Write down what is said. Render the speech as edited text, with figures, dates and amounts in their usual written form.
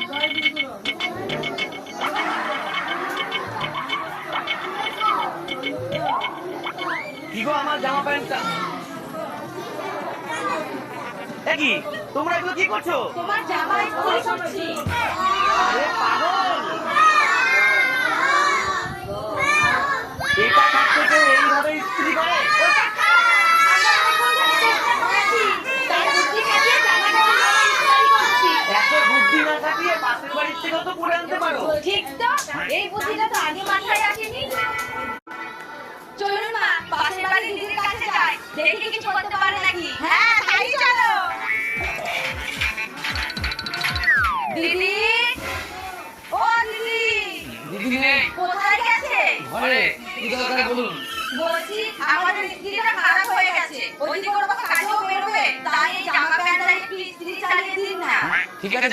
কি গো আমার জামা প্যান্টটা কি তোমরা এগুলো কি করছো? তোমার জামা ইস্ত্রি করছি। আরে পাগল, এটা থাকতে কেউ এইভাবে ইস্ত্রি করে? এত বুদ্ধি না থাকিয়ে পাশের বাড়ির থেকেও তো পড়ে আনতে পারো। ঠিক তো, এই বুদ্ধিটা তো আগে মাথায় আসেনি। চলুন মা, পাশের বাড়ির দিদির কাছে যাই, দেখি কিছু করতে পারে নাকি। হ্যাঁ, তাই চলো। দিদি, ও দিদি। দিদি নেই, কোথায় গেছে? ঘরে। কি দরকার বলুন? বলছি আমাদের ইস্ত্রিটা খারাপ হয়ে গেছে, ওইদিকে ওর বাবা কাজেও বেরোবে, তাই এই জামা প্যান্টটা একটু ইস্ত্রি চালিয়ে দিন না। ঠিক আছে।